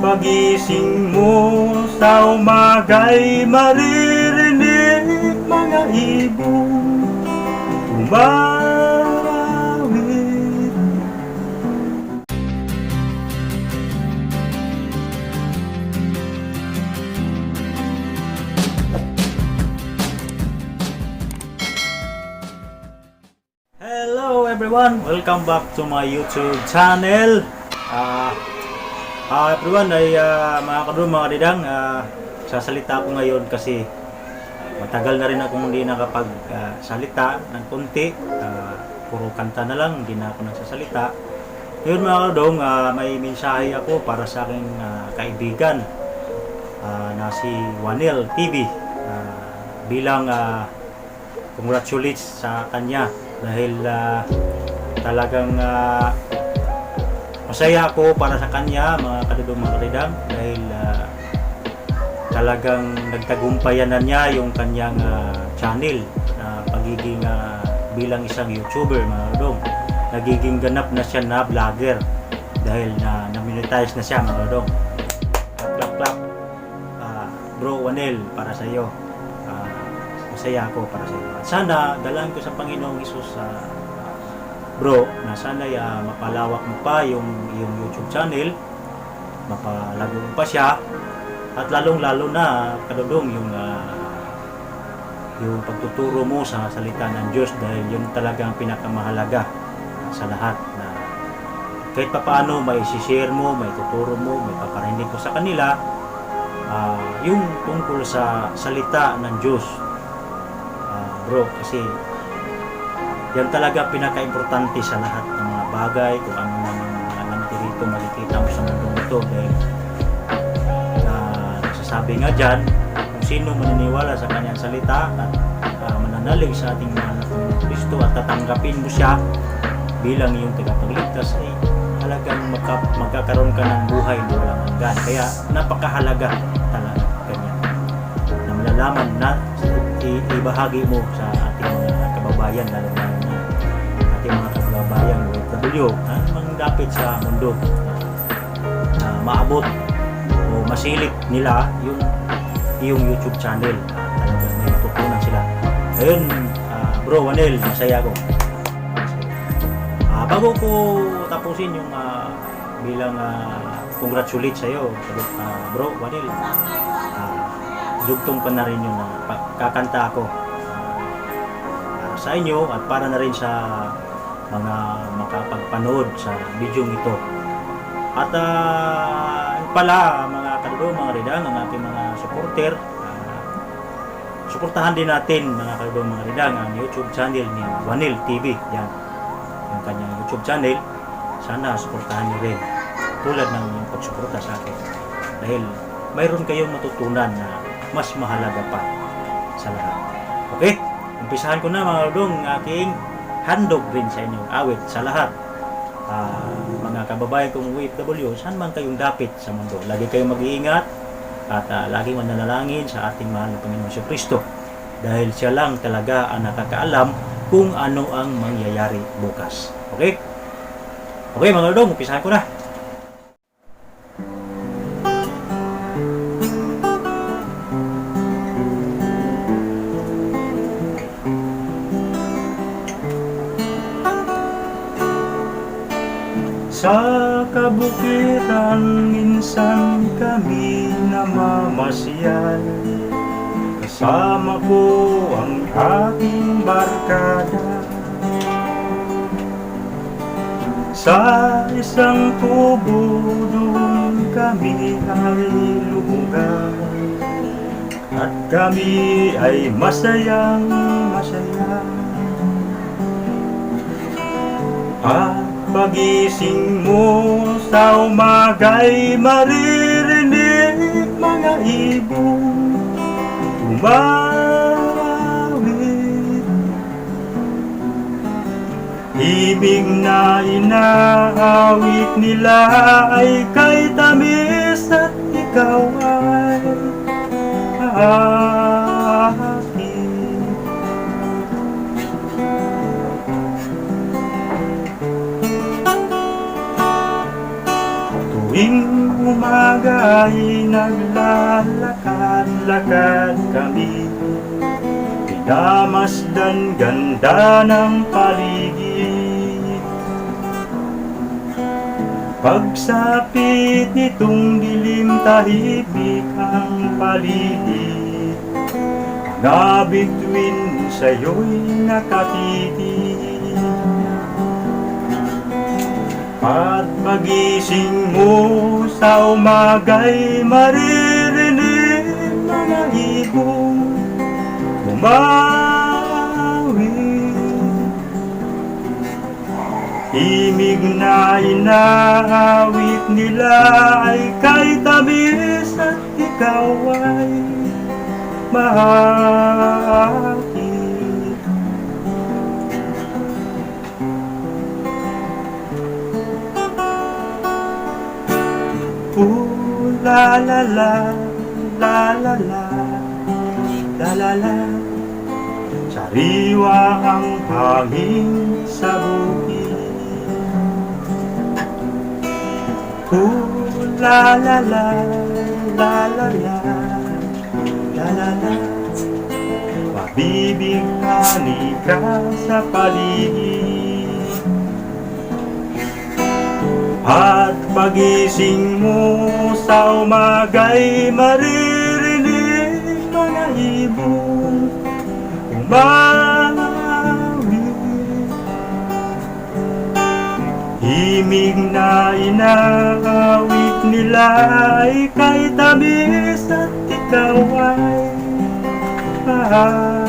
Pagising mo sa umaga'y maririnig mga ibon umawit. Hello everyone! Welcome back to my YouTube channel. Everyone ay mga kadro, mga didang, sasalita ako ngayon kasi matagal na rin akong hindi nakapagsalita ng konti. Puro kanta na lang, hindi na ako nagsasalita. Ngayon mga kadrong, may mensahe ako para sa aking kaibigan na si Wanel TV, bilang congratulates sa kanya dahil talagang masaya ako para sa kanya, mga kadudong, mga kadidang, dahil talagang nagtagumpayan na niya yung kanyang channel na pagiging bilang isang YouTuber, mga kadudong. Nagiging ganap na siya na vlogger dahil na-monetize na siya, mga kadudong. Clap clap. Bro Wanel, para sa iyo. Masaya ako para sa iyo. Sana dalan ko sa Panginoong Hesus bro, na sana mapalawak mo pa yung YouTube channel, mapalago mo pa siya, at lalong-lalo na kadudong yung pagtuturo mo sa salita ng Diyos, dahil yun talagang pinakamahalaga sa lahat, na kahit papaano may share mo, may tuturo mo, may paparinig mo sa kanila yung tungkol sa salita ng Diyos, bro, kasi yan talaga pinaka-importante sa lahat ng mga bagay, kung ano man yung mga nandirito makikita mo sa mundong ito. Dahil nasasabi nga dyan, kung sino maniniwala sa kanyang salita at mananalig sa ating mahal na Panginoong Kristo at tatanggapin mo siya bilang iyong tagapagligtas, ay talagang magkakaroon ka ng buhay na walang hanggan. Kaya napakahalaga talaga ganyan na malalaman na ibahagi mo sa ating mga kababayan, lalo na ating mga kababayan OFW na manggapit sa mundo, na maabot o masilip nila yung YouTube channel, talagang may matutunan sila. Ayun, bro Wanel, masaya ko. Bago ko tapusin yung bilang congratulate sa iyo, bro Wanel, dugtong pa na rin yung kakanta ako sa inyo at para na rin sa mga makapagpanood sa video ito. At pala mga kadudong, mga ridang, ang ating mga supporter, suportahan din natin, mga kadudong, mga ridang, ang YouTube channel ni Wanel TV. Yan, yung kanyang YouTube channel. Sana suportahan niyo rin, tulad ng yung pagsuporta sa akin, dahil mayroon kayong matutunan na mas mahalaga pa sa lahat. Okay? Umpisahan ko na, mga kadudong, aking handog rin sa inyong awit sa lahat. Mga kababayan kong OFW, saan man kayong dapit sa mundo, lagi kayong mag-iingat at lagi mananalangin sa ating mahal na Panginoong Kristo, dahil siya lang talaga ang nakakaalam kung ano ang mangyayari bukas. Okay? Okay, mga kadudong, umpisahan ko na. Sa kabukiran minsan kami namamasyal, kasama ko ang aking barkada. Sa isang tubo doon kami ay lumugan, at kami ay masayang masaya. Pagising mo sa umaga'y maririnig mga ibon umawit. Ibig na inaawit nila ay kay tamis, at ikaw ay tuwing tuwing umaga ay naglalakad-lakad kami, pinamasdan ganda ng paligid. Pagsapit nitong dilim, tahimik ang paligid, mga bituin sa'yo'y nakatitig. At pagising mo sa umaga'y maririnig mga ibong umawit. Himig na inaawit nila ay kay tabis at ikaw ay maakit. La la la, la la la, la la la. Sariwa ang hangin sa bukid. La la la, la la la, la la la. Mabibighani ka sa paligid. At pagising mo sa umaga'y maririnig mga ibong umawit. Himig na inaawit nila ay kay tabis at ikaw ay mahal.